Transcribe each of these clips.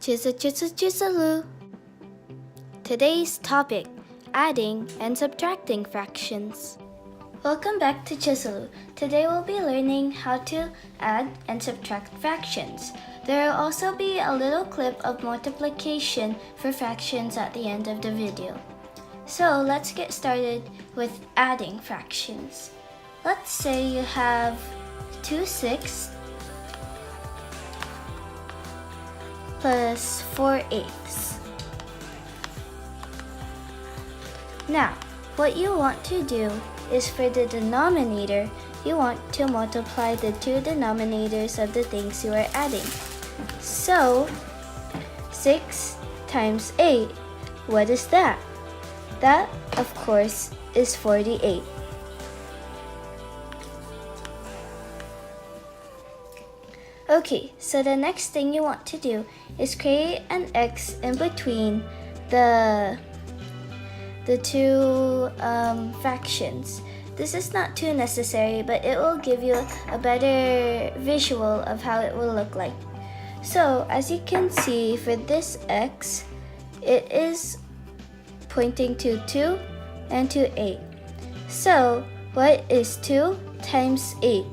Chisaloo. Today's topic, adding and subtracting fractions. Welcome back to Chisaloo. Today we'll be learning how to add and subtract fractions. There will also be a little clip of multiplication for fractions at the end of the video. So let's get started with adding fractions. Let's say you have 2/6 plus 4/8. Now, what you want to do is for the denominator, you want to multiply the two denominators of the things you are adding. So, 6 times 8, what is that? That, of course, is 48. Okay, so the next thing you want to do is create an x in between the two fractions. This is not too necessary, but it will give you a better visual of how it will look like. So, as you can see, for this x, it is pointing to 2 and to 8. So, what is 2 times 8?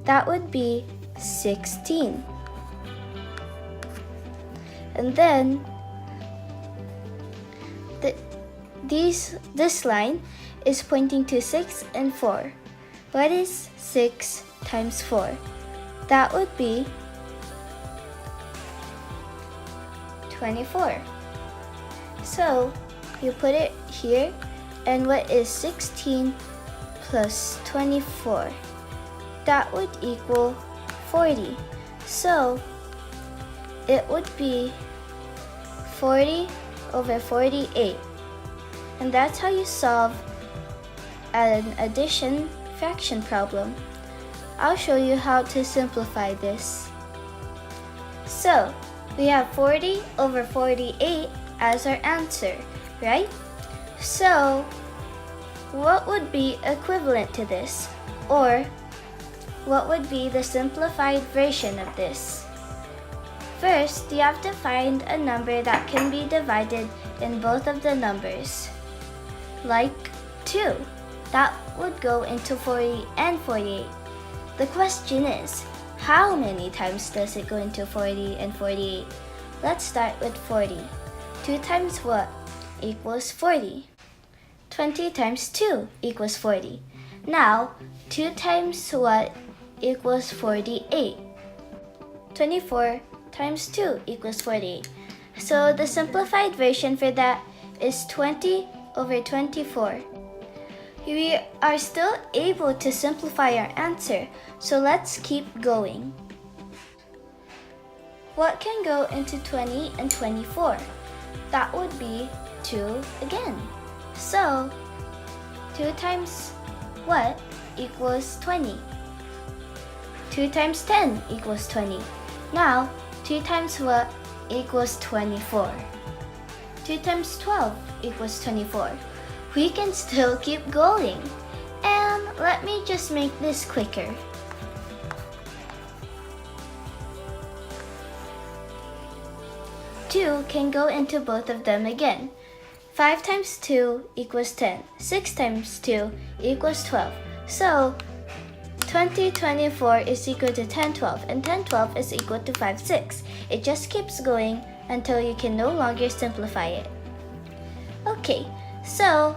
That would be 16. And then this line is pointing to 6 and 4. What is 6 times 4? That would be 24. So you put it here, and what is 16 plus 24? That would equal 40. So it would be 40 over 48. And that's how you solve an addition fraction problem. I'll show you how to simplify this. So we have 40 over 48 as our answer, right? So what would be equivalent to this? Or what would be the simplified version of this? First, you have to find a number that can be divided in both of the numbers. Like 2. That would go into 40 and 48. The question is, how many times does it go into 40 and 48? Let's start with 40. 2 times what equals 40? 20 times 2 equals 40. Now, 2 times what equals 48? 24 times 2 equals 48. So the simplified version for that is 20 over 24. We are still able to simplify our answer, so let's keep going. What can go into 20 and 24? That would be 2 again. So 2 times what equals 20? 2 times 10 equals 20. Now, 2 times what equals 24? 2 times 12 equals 24. We can still keep going. And let me just make this quicker. 2 can go into both of them again. 5 times 2 equals 10. 6 times 2 equals 12. So 20, 24 is equal to 10, 12, and 10, 12 is equal to 5, 6. It just keeps going until you can no longer simplify it. Okay, so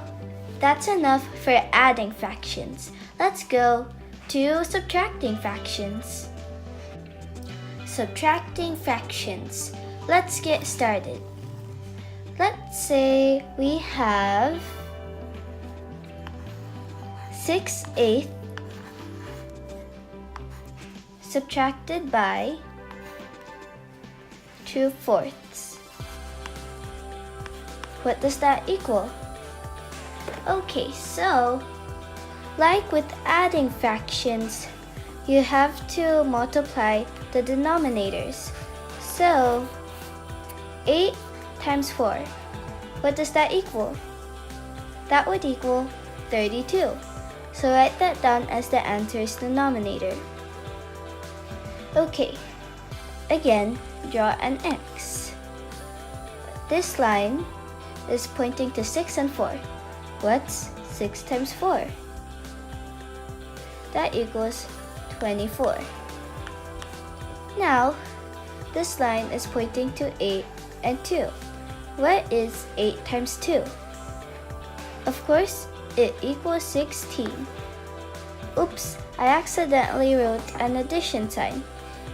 that's enough for adding fractions. Let's go to subtracting fractions. Subtracting fractions. Let's get started. Let's say we have 6/8 subtracted by 2/4. What does that equal? Okay, so like with adding fractions, you have to multiply the denominators. So 8 times 4. What does that equal? That would equal 32. So write that down as the answer's denominator. Okay, again, draw an X. This line is pointing to 6 and 4. What's 6 times 4? That equals 24. Now, this line is pointing to 8 and 2. What is 8 times 2? Of course, it equals 16. Oops, I accidentally wrote an addition sign.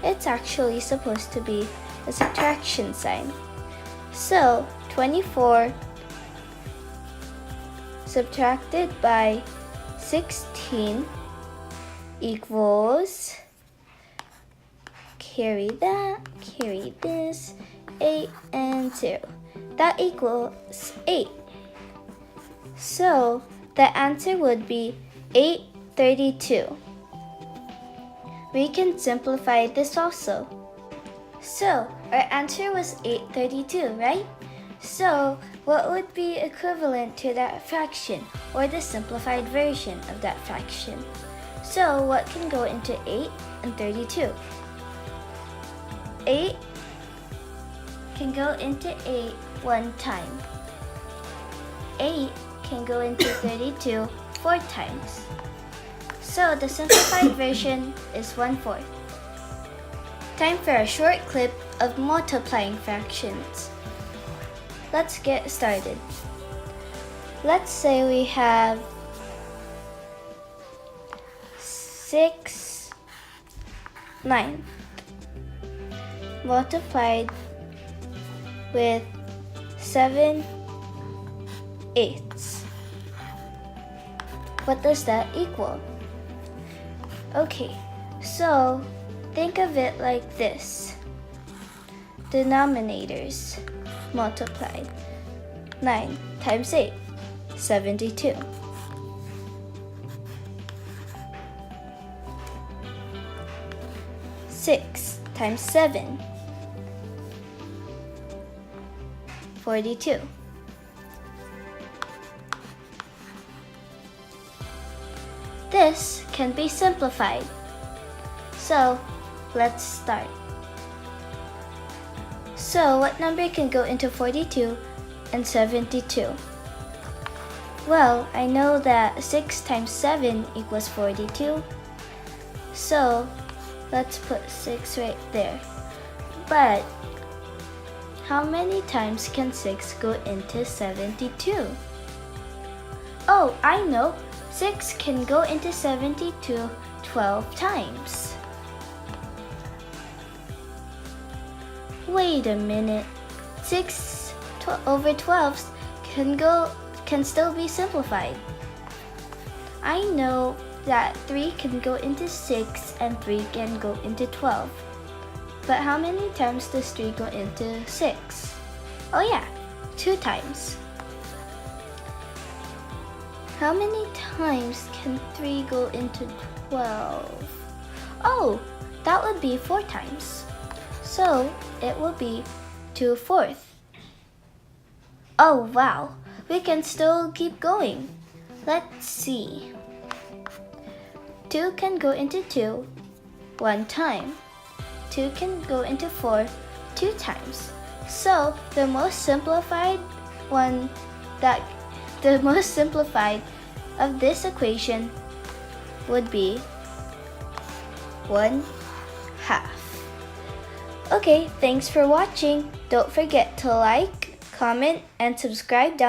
It's actually supposed to be a subtraction sign. So, 24 subtracted by 16 equals, carry that, carry this, 8 and 0. That equals 8. So, the answer would be 832. We can simplify this also. So, our answer was 832, right? So, what would be equivalent to that fraction, or the simplified version of that fraction? So, what can go into 8 and 32? 8 can go into 8 one time. 8 can go into 32 4 times. So, the simplified version is 1/4. Time for a short clip of multiplying fractions. Let's get started. Let's say we have 6/9 multiplied with 7/8. What does that equal? Okay, so think of it like this. Denominators multiplied. 9 times 8, 72. 6 times 7, 42. This can be simplified. So, let's start. So, what number can go into 42 and 72? Well, I know that 6 times 7 equals 42. So, let's put 6 right there. But, how many times can 6 go into 72? Oh, I know. 6 can go into 72 12 times. Wait a minute. 6 over 12 can still be simplified. I know that 3 can go into 6 and 3 can go into 12. But how many times does 3 go into 6? Oh yeah, 2 times. How many times can 3 go into 12? Oh, that would be 4 times. So, it will be 2/4. Oh wow, we can still keep going. Let's see. 2 can go into 2 1 time. 2 can go into 4 2 times. So, the most simplified of this equation would be 1/2. Okay, thanks for watching. Don't forget to like, comment, and subscribe down